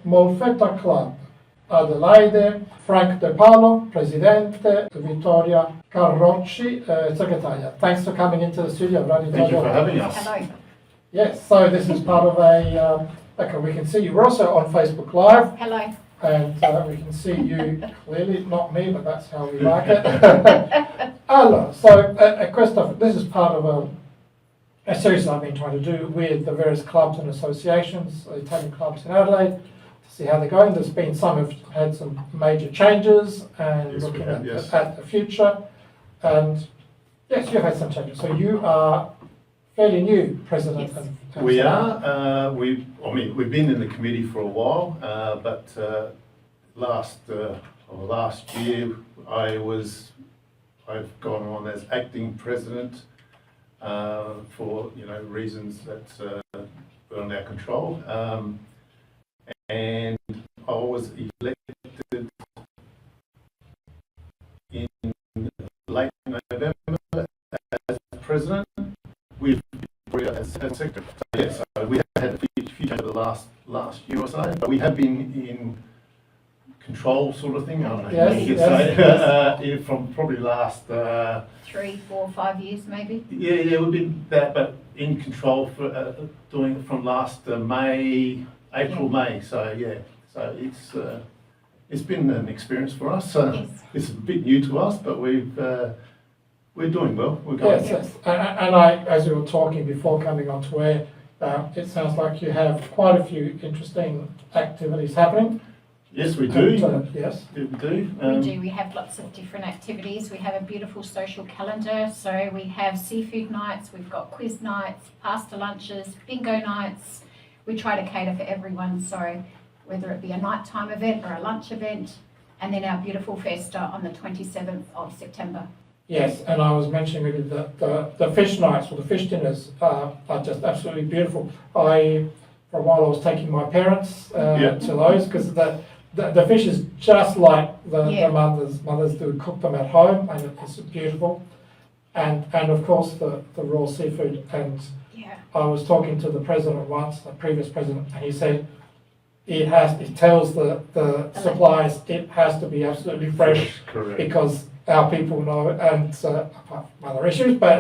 Molfetta Club, Adelaide, Frank De Palo, Presidente, Vittoria, Carrocci, Secretariat. Thanks for coming into the studio. Thank you for having us. Hello. Yes, so this is part of a, okay, we can see you. We're also on Facebook Live. Hello. And we can see you clearly, not me, but that's how we like it. Allora, so Christopher, this is part of a series I've been trying to do with the various clubs and associations, Italian clubs in Adelaide, to see how they're going. There's been some have had some major changes and Yes, looking have, yes. at the future. And yes, you've had some changes. So you are fairly new president. Yes. And We are. We've been in the committee for a while, but last year I've gone on as acting president for reasons that beyond our control, and I was elected in late November as president with Victoria as secretary. So, yes, we have had a few changes over the last year or so, but we have been in control sort of thing. I don't know Yes, you could yes. say from probably last 3, 4, 5 years maybe. yeah we've been that, but in control for doing it from last May. So yeah, so it's been an experience for us. Yes. It's a bit new to us, but we're doing well. We're going. Yes, and I, as we were talking before coming on to air, it sounds like you have quite a few interesting activities happening. Yes, we do. Yes. We do. We do. We have lots of different activities. We have a beautiful social calendar. So we have seafood nights, we've got quiz nights, pasta lunches, bingo nights. We try to cater for everyone. So whether it be a nighttime event or a lunch event, and then our beautiful festa on the 27th of September. Yes, and I was mentioning really the fish nights or the fish dinners are just absolutely beautiful. For a while I was taking my parents to those because the fish is just like the mothers do cook them at home, and it's beautiful. And of course the raw seafood. And I was talking to the president once, the previous president, and he said he tells the suppliers it has to be absolutely fresh. Correct. Because our people know, and apart from other issues, but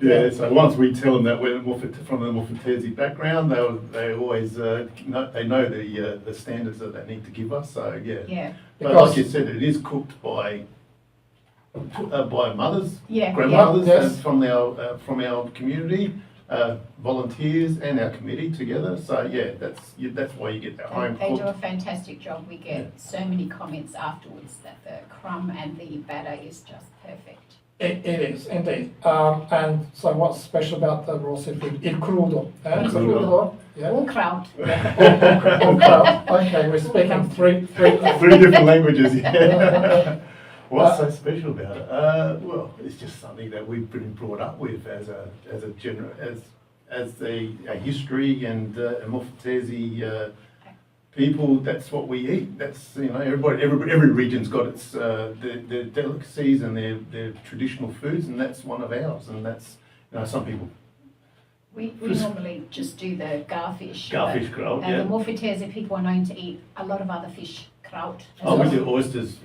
Yeah, so once we tell them that we're from the Molfettese background, they always know the standards that they need to give us. So yeah. But like you said, it is cooked by mothers, grandmothers, and from our community, volunteers, and our committee together. So yeah, that's why you get that home cooked. They do a fantastic job. We get so many comments afterwards that the crumb and the batter is just perfect. It is indeed. And so, what's special about the raw seafood? Il crudo. Crudo. Yeah. All crowd. All crowd. Okay, we're speaking three different languages. Yeah. What's so special about it? Well, it's just something that we've been brought up with as a history and a Molfettese people. That's what we eat. That's every region's got its their delicacies and their traditional foods, and that's one of ours. And that's some people. We normally just do the garfish. Garfish kraut, The Molfettese people are known to eat a lot of other fish. Kraut. We do oysters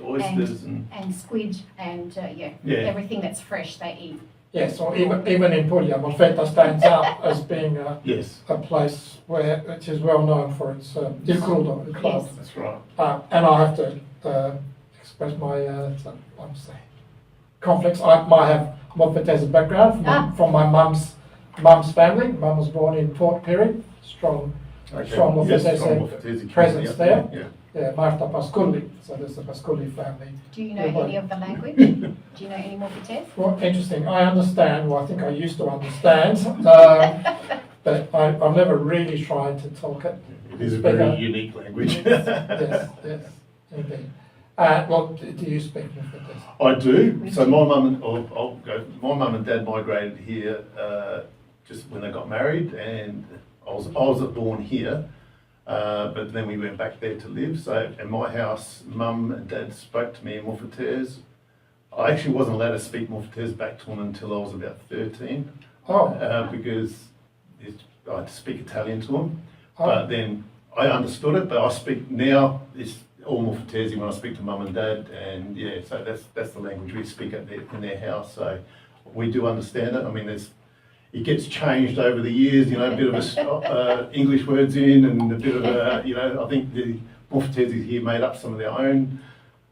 and squid and everything that's fresh they eat. Yes, or even in Puglia, Molfetta stands out as being a place which is well known for its il crudo, il crudo. Yes. That's right. And I have to express my conflicts. I might have Molfettese background from my mum's family. Mum was born in Port Pirie, strong Molfettese presence there. Yeah, Marta Pasculli, so there's the Pasculli family. Do you know any of the language? Do you know any Molfettese? Well, interesting. I understand, I think I used to understand, but I've never really tried to talk it. It is a very unique language. Yes, indeed. Well, do you speak Molfettese? I do. So my mum and dad migrated here just when they got married, and I was born here. But then we went back there to live. So in my house, Mum and Dad spoke to me in Molfettese. I actually wasn't allowed to speak Molfettese back to them until I was about 13. Because I had to speak Italian to them. But then I understood it, but I speak now, it's all Molfetta when I speak to mum and dad, and yeah, so that's the language we speak in their house, so we do understand it. I mean, it gets changed over the years, you know, a bit of English words in and a bit of, you know, I think the Molfetta here made up some of their own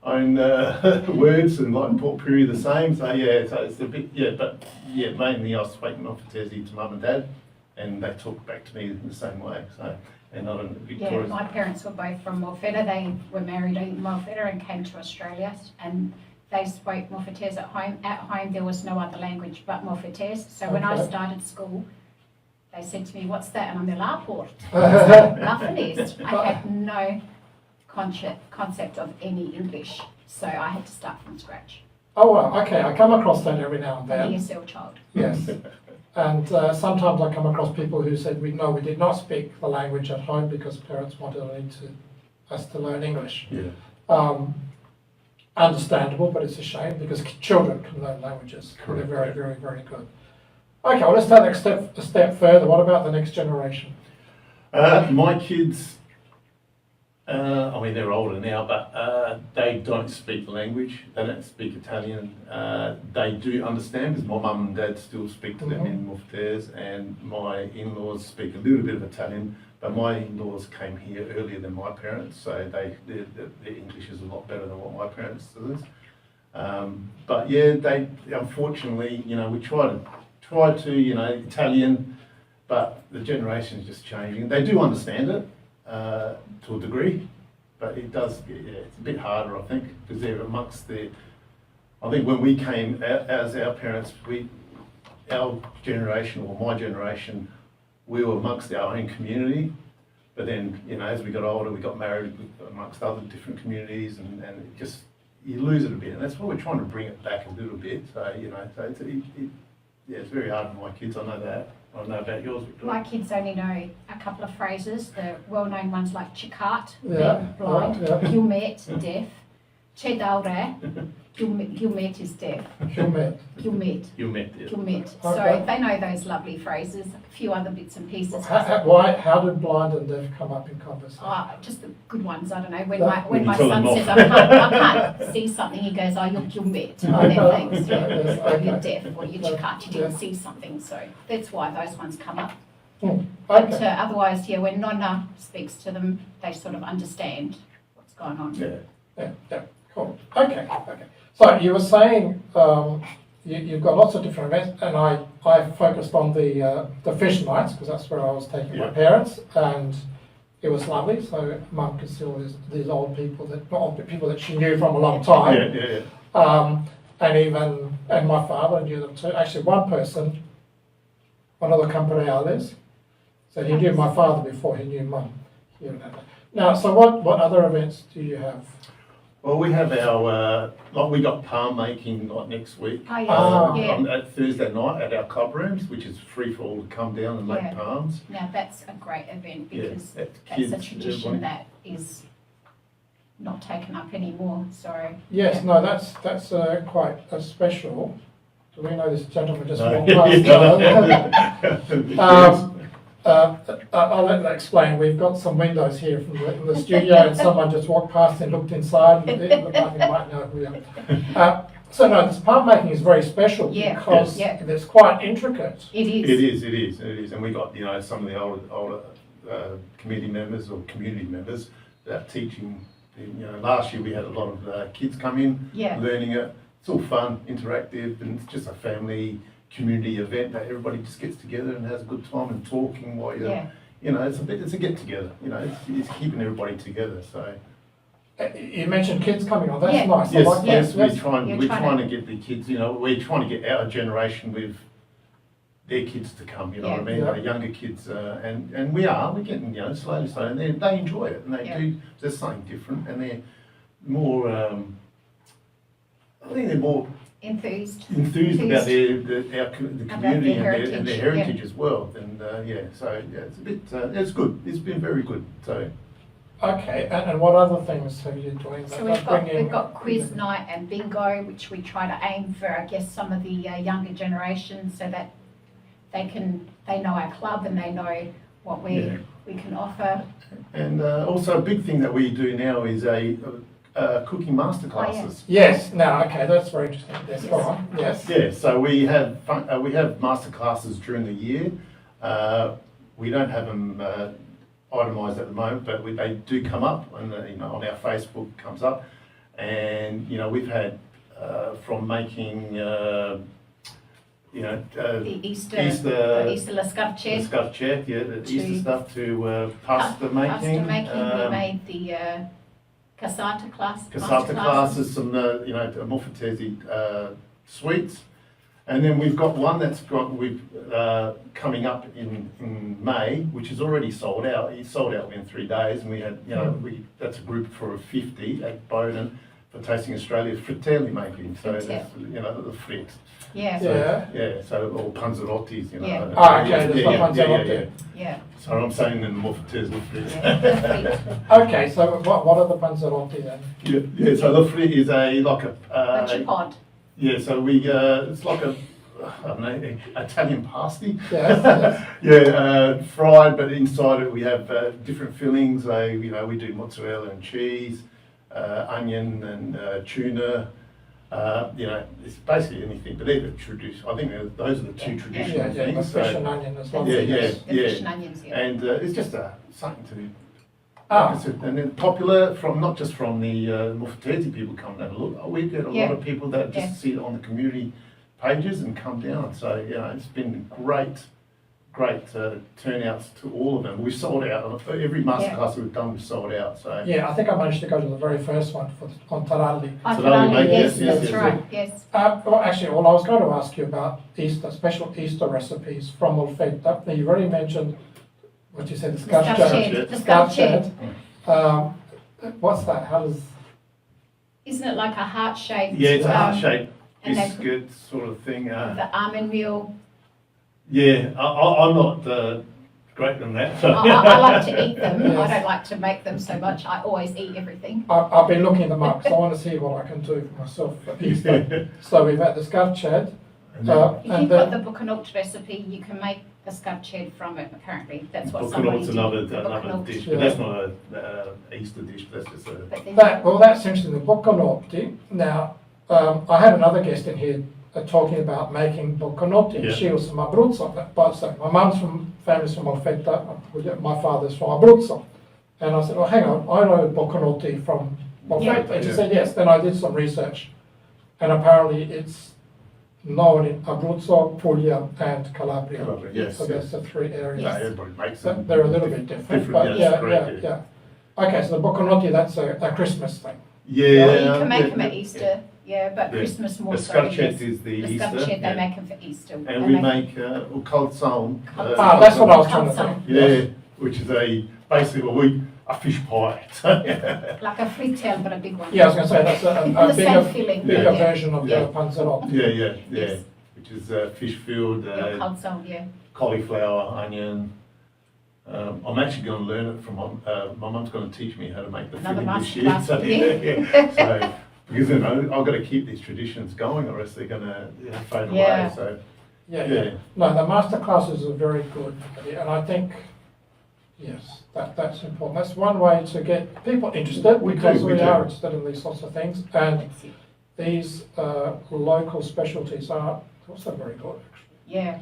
words, and like Port Pirie the same, so yeah, so it's a bit, yeah, but yeah, mainly I speak Molfetta to mum and dad, and they talk back to me in the same way, so. And I don't, Yeah, my parents were both from Molfetta. They were married in Molfetta and came to Australia, and they spoke Molfetta at home. At home, there was no other language but Molfetta. So when I started school, they said to me, "What's that?" And I'm the Laport. I had no concept of any English, so I had to start from scratch. Oh, well, okay, I come across that every now and I'm an then. ESL child. Yes. And sometimes I come across people who said, we did not speak the language at home because parents wanted us to learn English. yeah, Understandable, but it's a shame because children can learn languages. Correct. They're very, very, very good. Okay, well, let's take a step further. What about the next generation? my kids, I mean, they're older now, but they don't speak the language. They don't speak Italian. They do understand because my mum and dad still speak to them in Molfetta, and my in-laws speak a little bit of Italian. But my in-laws came here earlier than my parents, so their English is a lot better than what my parents do. But yeah, they unfortunately, you know, we try to, you know, Italian, but the generation is just changing. They do understand it. To a degree, but it does, yeah, it's a bit harder, I think, because they're amongst I think when we came as our parents, our generation, or my generation, we were amongst our own community, but then, you know, as we got older, we got married amongst other different communities, and it just, you lose it a bit, and that's why we're trying to bring it back a little bit, so, you know, so yeah, it's very hard for my kids, I know that. I don't know about yours, Victoria. My kids only know a couple of phrases, the well-known ones like chicart, Yeah, blind, right, yeah. gilmet, deaf, che daure, gilmet is deaf, Gilmet. gilmet, You met there. gilmet. Okay. So they know those lovely phrases, a few other bits and pieces. How did blind and deaf come up in conversation? Just the good ones, I don't know. When When my you tell son them says, off. I can't see something, he goes, oh, you're gilmet, and then things, Yes, or you're okay. deaf, or you're chicart, you didn't see something. So that's why those ones come up. Hmm, But okay. otherwise, yeah, when Nonna speaks to them, they sort of understand what's going on. Yeah. Yeah, cool. Okay. So you were saying you've got lots of different events, and I focused on the fish nights because that's where I was taking my Yeah. parents, and it was lovely. So Mum could see all these old people that she knew from a long time, Yeah. and my father knew them too. Actually, one of the Campereales, so he knew my father before he knew Mum. Now, so what other events do you have? Well, we have our, like we got palm making like next week. Oh, yes, yeah. At Thursday night at our club rooms, which is free for all to come down and make Yeah. palms. Now, that's a great event Yeah, because that's that's kids, a tradition everybody. that is not taken up anymore. So Yes, no, that's quite a special. Do we know this gentleman just No. walked past? I'll explain. We've got some windows here from the studio, and someone just walked past and looked inside. And it looked like you might know who we are. So no, this palm making is very special Yeah. because Yeah. it's quite intricate. it is. It is, and we got, you know, some of the older committee members or community members that are teaching. You know, last year we had a lot of kids come in, Yeah. learning it. It's all fun, interactive, and it's just a family community event that everybody just gets together and has a good time and talking while you're, Yeah. you know, it's a get together. You know, it's keeping everybody together. So You mentioned kids coming on. That's Yeah. nice. I yes, like yes, that. we're Yes. trying to get the kids. You know, we're trying to get our generation with their kids to come. You know what I mean? Yeah. The younger kids, and we're getting, you know, slowly, and they enjoy it, and they Yeah. do. There's something different, and they're more. I think they're more Enthused. enthused about the About community their and their heritage, heritage as well. And so yeah, it's a bit. It's good. It's been very good. So Okay, and what other things have you doing? So we've got quiz night and bingo, which we try to aim for, I guess, some of the younger generation, so that they know our club and they know what we're we can offer. And also a big thing that we do now is a cooking masterclasses. Yes, now, okay, that's very interesting. Yes, go Yes. on. Yes. Yeah, so we have masterclasses during the year. We don't have them itemised at the moment, but they do come up, and on our Facebook comes up, and we've had from making The Easter Lascarchet, the Easter stuff to pasta making. We made the cassata class. Cassata classes, some Molfetta sweets, and then we've got one that's coming up in May, which is already sold out. It's sold out within 3 days, and we had that's a group for 50 at Bowden for Tasting Australia fritelli making. So that's, the frit. Yeah. Yeah. So all panzerottis, Yeah. Okay, there's no panzerotti. Yeah. So I'm saying in Molfetta's the frit. Yeah. Okay, so what are the panzerotti then? Yeah, so the frit is a chipod. Yeah, so it's like I don't know, Italian pasty. Yes. Yeah, fried, but inside it we have different fillings. We do mozzarella and cheese, onion and tuna. It's basically anything, but they're the tradition. I think those are the two traditional Yeah, the things. fish and onion as well. Yeah. The fish and onions, yeah. And it's just something to. Ah. Like I said, and then popular not just from the Molfetta people come and have a look. We get a lot of people that just see it on the community pages and come down. So it's been great turnouts to all of them. We've sold out every masterclass we've done. We've sold out. So Yeah, I think I managed to go to the very first one on Taralli. Yes, That's right, yes. Well, actually, I was going to ask you about special Easter recipes from Molfetta. You already mentioned what you said, the Scarchet. scarchet. What's that? How does? Isn't it like a heart-shaped? yeah, it's a heart-shaped and they- biscuit sort of thing. The almond meal. Yeah, I'm not great on that. I like to eat them. Yes. I don't like to make them so much. I always eat everything. I've been looking them up because I want to see what I can do for myself for Easter. So we've had the scarchet. And then If you've And got then, the bucanout recipe, you can make the scarchet from it, apparently. That's what Bocconaut's somebody did. another Bocconaut. dish, Yeah. but that's not a Easter dish. That's just a. But then that's interesting, the bocconotti. Now, I had another guest in here talking about making bocconotti. Yeah. She was from Abruzzo. So my mum's family's from Molfetta, my father's from Abruzzo. And I said, oh, hang on, I know bocconotti from Molfetta. Yeah. And she said, yes. Then I did some research. And apparently it's known in Abruzzo, Puglia, and Calabria. Yes, So that's the three areas. No, everybody makes So them. they're a little bit different, but yes, yeah. correct, Okay, so the bocconotti, that's a Christmas thing. Yeah, you can make yeah, them at Easter, but Yeah. Christmas more The so. scarchet is the The Easter. scarchet, they yeah. make them for Easter. And They we make calzone. That's what I was trying to Calzone. think. Yeah, which is basically a fish pie. like a fritel, but a big one. Yeah, I was going to say that's a The same bigger, filling. bigger Yeah. version of Yeah. the panzerotti. Yeah, Yes. which is fish filled, Your calzone, yeah. cauliflower, onion. I'm actually going to learn it from my mum's going to teach me how to make the Another filling this year. masterclass, So, yeah. so because I've got to keep these traditions going, or else they're going to fade Yeah. away. So Yeah. No, the master classes are very good, and I think, yes, that's important. That's one way to get people interested, We because do, we we are do. interested in these sorts of things, and That's it. these local specialties are also very good, actually. Yeah.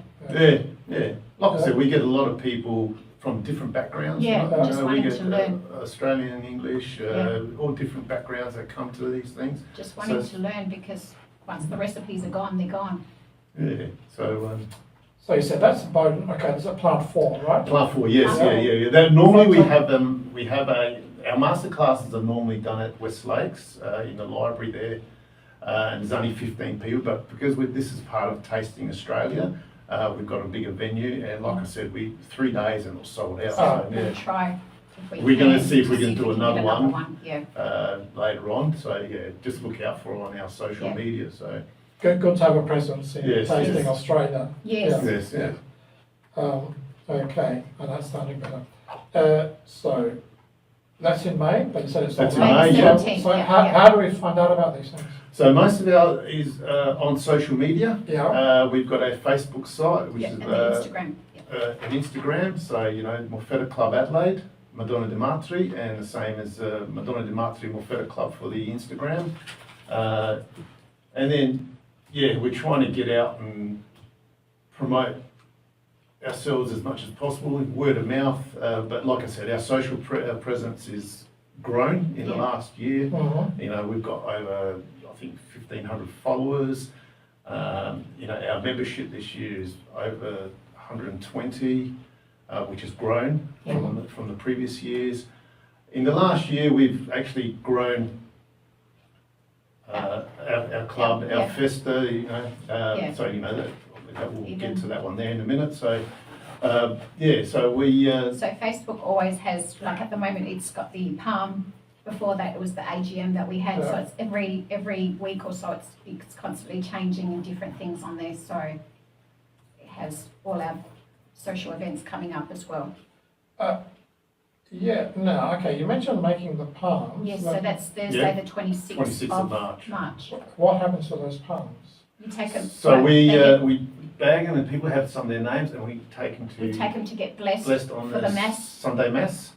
yeah. Like I said, we get a lot of people from different backgrounds. Yeah, you know, just we wanting get to learn. Australian, English, Yeah. all different backgrounds that come to these things. Just wanting So- to learn, because once the recipes are gone, they're gone. Yeah. So So you said that's Bowden, okay, there's a plant 4, right? plant 4, yes, Yeah. yeah. That, normally we have them. We have our master classes are normally done at West Lakes in the library there, and there's only 15 people. But because this is part of Tasting Australia, we've got a bigger venue, and like I said, 3 days and it was sold out. So So, we'll yeah. try. If We're gonna can, see if we to can do get another one. Yeah. Later on. So yeah, just look out for it on our social Yeah. media. So Good to have a presence in Yes, Tasting yes. Australia. Yes. Yeah. yes, yeah. Okay, and that's sounding better. So that's in May, but you said it's That's not in May, yeah. So Yeah, how, yeah. how do we find out about these things? So most of our is on social media. Yeah. We've got a Facebook site, which Yeah, is and the Instagram. Yeah. an Instagram, so, you know, Molfetta Club Adelaide, Madonna di Matri, and the same as Madonna di Matri Molfetta Club for the Instagram. And then, yeah, we're trying to get out and promote ourselves as much as possible, word of mouth. But like I said, our social presence is grown in the last year. You know, we've got over, I think, 1,500 followers. You know, our membership this year is over 120, which has grown from the previous years. In the last year, we've actually grown our club, our festa, you know, so, you know, that we'll get to that one there in a minute. So, yeah, so we... So Facebook always has, like at the moment, it's got the Palm. Before that, it was the AGM that we had. So it's every week or so, it's constantly changing and different things on there. So it has all our social events coming up as well. Yeah, no, okay, you mentioned making the palms. Yes, so that's Thursday the 26th of March. What happens to those palms? You take them. So we bag them and people have some of their names and we take them to get blessed on for the Mass. Sunday Mass.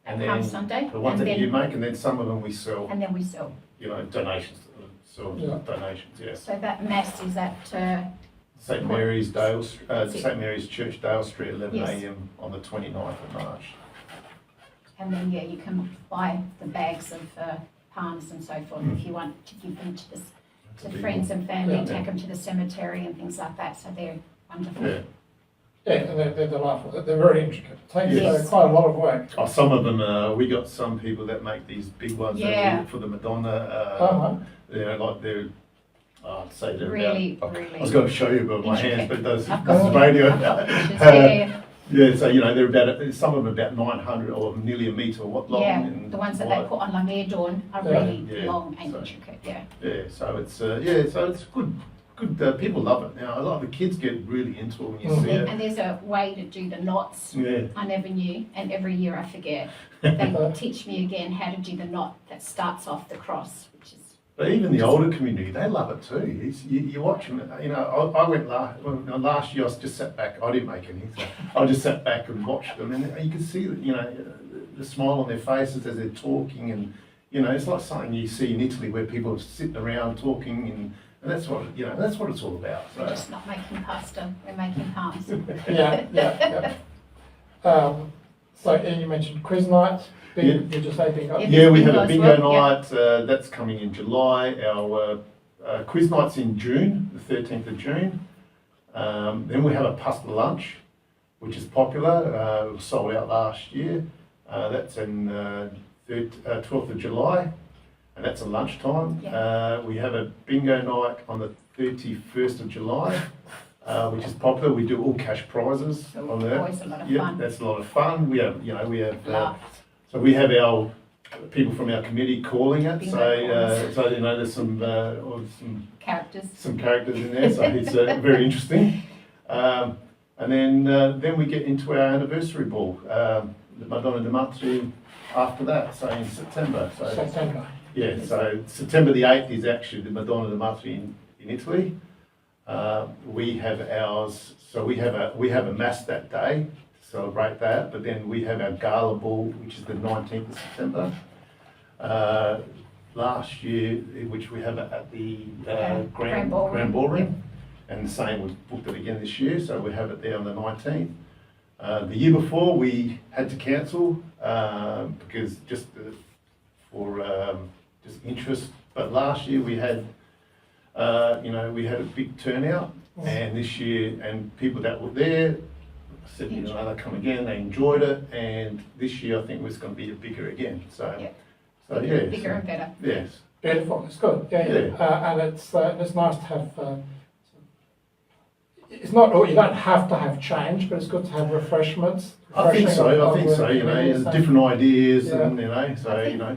And Palm then Sunday. the ones that you make, and then some of them we sell. And then we sell. You know, donations. Donations, yeah. So that Mass is at... St Mary's St Mary's Church, Dale Street, 11 Yes. a.m. on the 29th of March. And then, yeah, you can buy the bags of palms and so forth if you want to give them to friends and family, take them to the cemetery and things like that. So they're wonderful. Yeah. Yeah, and they're delightful. They're very intricate. It takes quite a lot of work. Oh, some of them, we got some people that make these big ones for the Madonna. I'd say they're really. I was going to show you with my hands, but those radio. Yeah, so you know they're about some of them about 900 or nearly a metre long. Yeah, and the ones that they put on La Mer Dawn are really long and intricate. Yeah. Yeah, so it's so it's good. People love it now. A lot of the kids get really into it when you see it. And there's a way to do the knots. Yeah. I never knew, and every year I forget. They teach me again how to do the knot that starts off the cross, which is. But even the older community, they love it too. You watch them. You know, I went last year. I just sat back. I didn't make any. So I just sat back and watched them, and you can see that, you know, the smile on their faces as they're talking, and you know, it's like something you see in Italy where people are sitting around talking, and that's what it's all about. So. We're just not making pasta. We're making palms. Yeah. So you mentioned quiz night. Did you say bingo? Yeah, we have a bingo well, night. That's coming in July. Our quiz night's in June, the 13th of June. Then we have a pasta lunch, which is popular. It was sold out last year. That's in 12th of July, and that's a lunchtime. Yeah. We have a bingo night on the 31st of July. Which is popular. We do all cash prizes on that. Always a lot of fun. That's a lot of fun. We have so we have our people from our committee calling it. So you know, there's some characters in there. So it's very interesting. And then we get into our anniversary ball, the Madonna di Matri. After that, so in September. September. Yeah. So September the 8th is actually the Madonna di Matri in Italy. We have ours, so we have a mass that day to celebrate that, but then we have our gala ball, which is the 19th of September. Last year, which we have at the Grand Ballroom, and the same, we've booked it again this year, so we have it there on the 19th. The year before we had to cancel because just interest, but last year we had. We had a big turnout, and this year, and people that were there said, you know, they come again, they enjoyed it, and this year I think it's going to be bigger again. Bigger and better. Yes. Beautiful. It's good. Yeah. And it's nice to have. It's not. You don't have to have change, but it's good to have refreshments. I think so. You know, there's different ideas, and you know, so you know,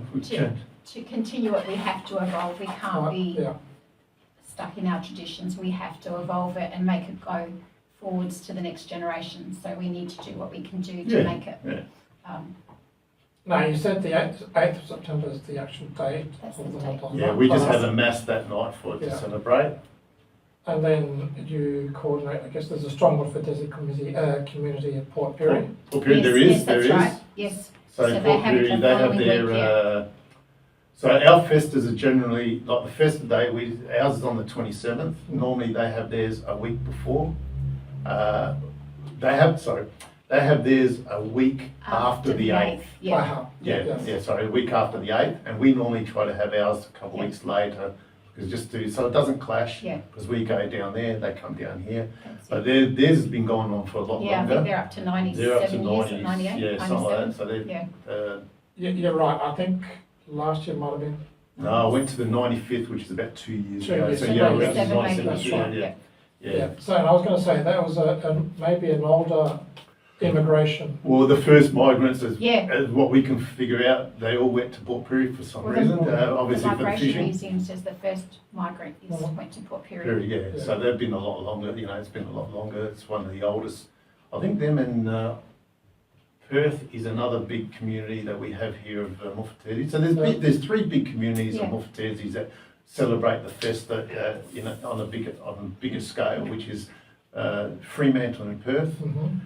to continue it, we have to evolve. We can't be. Stuck in our traditions. We have to evolve it and make it go forwards to the next generation. So we need to do what we can do to make it. Yeah. No, you said the 8th of September is the actual date of the Madonna. Yeah, we just have a mass that night for it to celebrate. And then you coordinate, I guess there's a strong Molfetta community at Port Pirie. Port Pirie, Yes, there yes, is, that's there is. right. Yes. So So in they Port have it Pirie, the they have following their, week, yeah. so our festas are generally, like the festa day, ours is on the 27th. Normally they have theirs a week before. They have theirs a week after the 8th. Yeah. Aha, yes. A week after the 8th, and we normally try to have ours a couple Yeah. weeks later, because so it doesn't clash, Yeah. because we go down there, they come down here. That's But it. theirs has been going on for a lot Yeah, I longer. think they're up to They're up 97 to years, 90s, 98, yeah, something like that. So 97. they, Yeah. You're right, I think last year might have been. no, I went to the 95th, which is about 2 years 2 ago. years So ago. yeah, around 97 maybe, 97, yeah. yeah. So and I was going to say that was maybe an older immigration. Well, the first migrants, Yeah. as what we can figure out, they all went to Port Pirie for some Well, reason, the obviously The for the Migration fishing. Museum says the first migrant went to Port Pirie. Pirie, yeah. So they've been a lot longer, it's been a lot longer. It's one of the oldest. I think them and Perth is another big community that we have here of Molfetta. So there's 3 big communities of Yeah. Molfetta that celebrate the festa on a bigger scale, which is Fremantle and Perth, Mhm.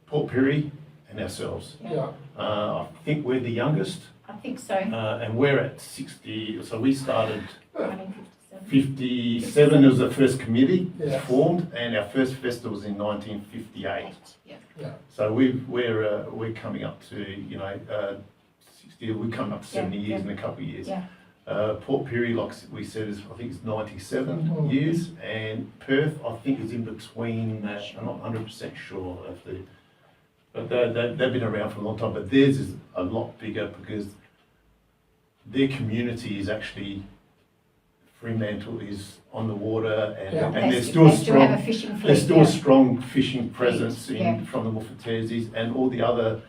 Port Pirie, and ourselves. Yeah. I think we're the youngest, I think so. and we're at 60. So we started 1957. 57 was the first committee Yeah. formed, and our first festa was in 1958. Yeah. Yeah. So we're coming up to 60. We're coming up to 70 Yeah, years yeah. in a couple of years. Yeah. Port Pirie, like we said, I think it's 97 Mhm. years, and Perth, I think, is in between that. I'm not 100% sure of but they've been around for a long time. But theirs is a lot bigger because their community is actually Fremantle is on the water, and, Yeah. and They there's still still have a strong. fishing fleet. There's still yeah. a strong fishing presence Yeah. from the Molfettas, and all the other,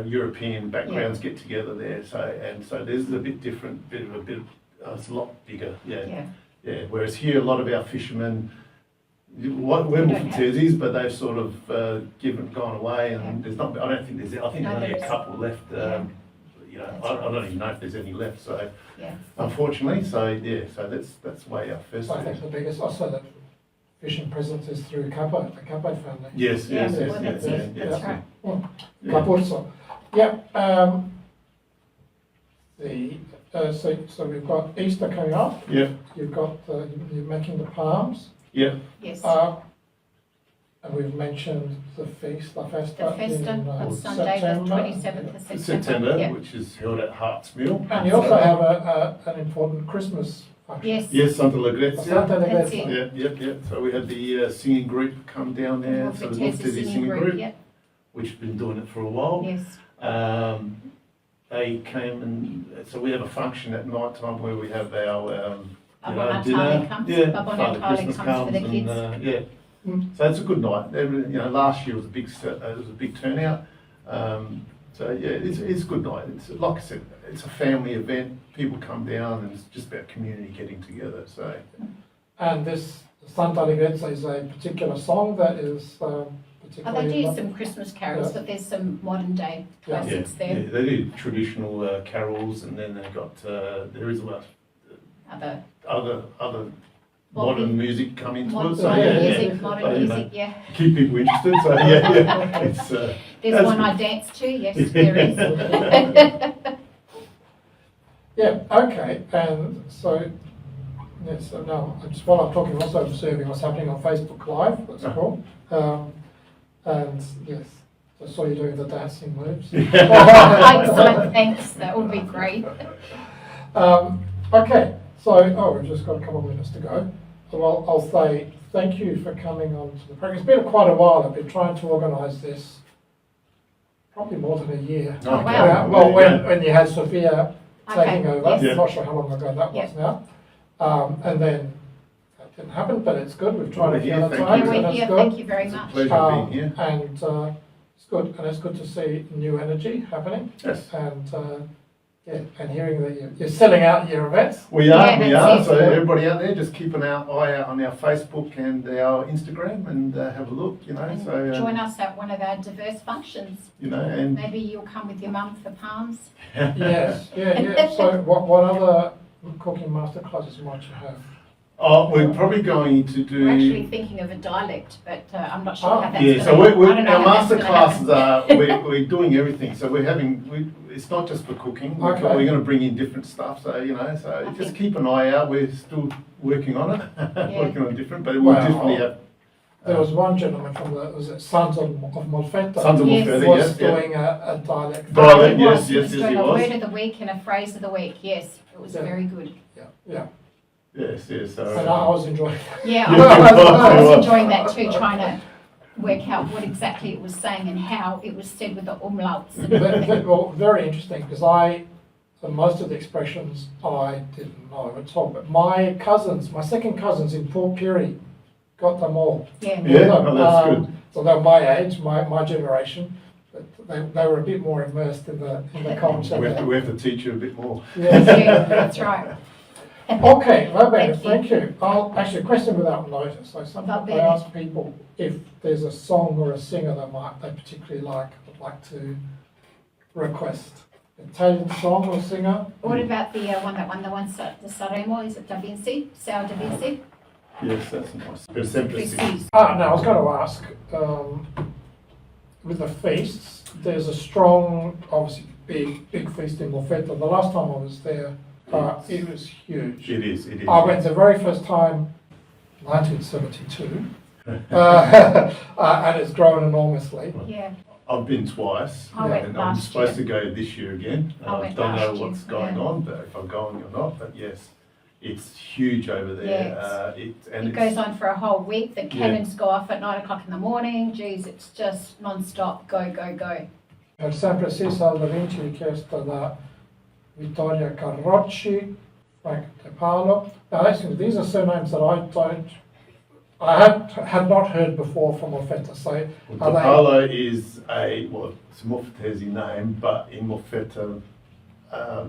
European backgrounds get together there. So there's a bit different, it's a lot bigger, Yeah. yeah. Whereas here, a lot of our fishermen, we're We don't have- Molfettas, but they've sort of gone away, and Yeah. there's not. I don't think there's. I think No, there's only there a is. couple left. Yeah. I That's don't even know if there's any left. So Yeah. unfortunately, so that's why our first. I think the biggest also that fishing presence is through Capo, the Capo family. Yes, Yeah, yes, well, yes, that's yes, it. yes, That's yes. right. Yeah. Capurso. Yeah. So we've got Easter coming up. Yeah, You've got you're making the palms. yeah, Yes. And we've mentioned the feast, La Festa, The festa in on Sunday, the September. 27th of September. September, Yeah. which is held at Hart's Mill. And you also have an important Christmas function. Yes. Yes, Santa A Lucrezia. Santa That's Lucrezia. it. Yeah. So we had the singing group come down there, so the Molfetta's Molfetta singing singing group, Yeah. which have been doing it for a while. Yes. They came and, so we have a function at night time where we have our, Babon dinner. Natale comes. Yeah, Babon Father Natale Christmas comes for the comes kids. and, yeah. Mm. So it's a good night. Last year was a big turnout. So yeah, it's a good night. It's like I said, it's a family event. People come down, and it's just about community getting together. So And this Santa Lucrezia is a particular song that is Oh, particularly. they do some Christmas carols, Yeah. but there's some modern day Yeah. classics yeah, there. they do traditional carols, and then they've got there is Other other modern music come into modern, it. So modern yeah, music, yeah. modern So, you know, music, yeah. keep people interested. So yeah, it's There's that's one good. I dance to, yes, there is. Yeah, okay, and so, yes, so now, while I'm talking, also observing what's happening on Facebook Live, that's cool. And yes, I saw you doing the dancing moves. Excellent, thanks, that would be great. Okay, so, we've just got a couple of minutes to go. So I'll say thank you for coming on to the program. It's been quite a while. I've been trying to organise this, probably more than a year. Oh, wow. Well, when you had Sophia taking Okay, over, yes. I'm not sure how long ago that was now. And then that didn't happen, but it's good. We've tried a few Yeah, other thank times, Yeah, and we're it's here, good. thank you very It's a much. pleasure being here. And it's good, and it's good to see new energy happening, Yes. and and hearing that you're selling out your events. We are, Yeah, we that's are. it. So everybody out there, just keep an eye out on our Facebook and our Instagram, and have a look. And So join us at one of our diverse functions. and Maybe you'll come with your mum for palms. Yes, yeah. So what other cooking masterclasses might you have? Oh, we're probably going to do. We're actually thinking of a dialect, but I'm not sure Oh, how that's Yeah, going so I don't know our how that's master gonna classes happen. we're doing everything. So it's not just for cooking. Okay. We're going to bring in different stuff. So I just think- keep an eye out. We're still working on it, working on different, but we'll Wow. definitely have There was one gentleman from was it Sons of Molfetta? Sons of Yes. Molfetta, was yes, yeah. doing a dialect. Dialect, He was. yes, He yes, was yes, doing he a was. word of the week and a phrase of the week. Yes, it was Yeah. very good. Yeah. Yes, yes. So, And I was enjoying it. Yeah, Yeah, I you was were. enjoying that too, trying to work out what exactly it was saying and how it was said with the umlauts. Well, very interesting because most of the expressions I didn't know at all. But my second cousins in Port Pirie, got them all. Yeah. Yeah, oh, that's good. So they're my age, my generation. But they were a bit more immersed in the culture. we have to teach you a bit more. Yes. Yeah, that's right. Okay, no better, Thank thank you. I'll actually, a question without notice. So sometimes I bene. ask people if there's a song or a singer they particularly would like to request. Italian song or singer? What about the one that won the Sanremo? Is it Da Vinci? Sao Da Vinci? Yes, that's nice. Per sempre sì. Precis. No, I was going to ask, with the feasts, there's a strong, obviously big feast in Molfetta. The last time I was there, it was huge. It is. I went the very first time, 1972, and it's grown enormously. Yeah. I've been twice, I went and I'm last supposed year. to go this year again. I I went don't know last year, what's going yeah. on, but if I'm going or not. But yes, it's huge over there. Yeah, it goes on for a whole week. The cannons go off at 9 o'clock in the morning. Geez, it's just non-stop. Go, go, go. Per sempre sì, Da Vinci richiesto da Vittoria Carrocci, Frank De Palo. Now, actually, these are surnames that I had not heard before from Molfetta. So, are they? Palo is it's a Molfettese name, but in Molfetta,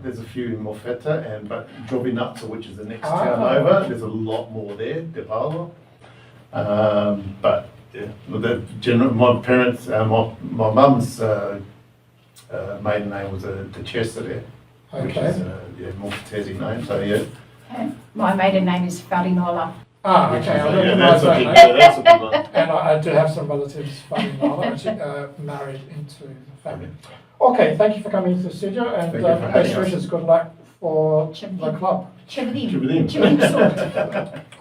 there's a few in Molfetta, but Giovinazzo, which is the next town over, there's a lot more there, De Palo. But yeah, my parents, my mum's maiden name was De Cesare, which is a Molfettese name. So yeah. And my maiden name is Farinola. Okay, I Yeah, recognise that's a that big, name. yeah, that's a big one. And I do have some relatives married into the family. Okay, thank you for coming into the studio and Thank you for having best us. wishes, good luck for the club. Chividim. Chividim. Chividim sort.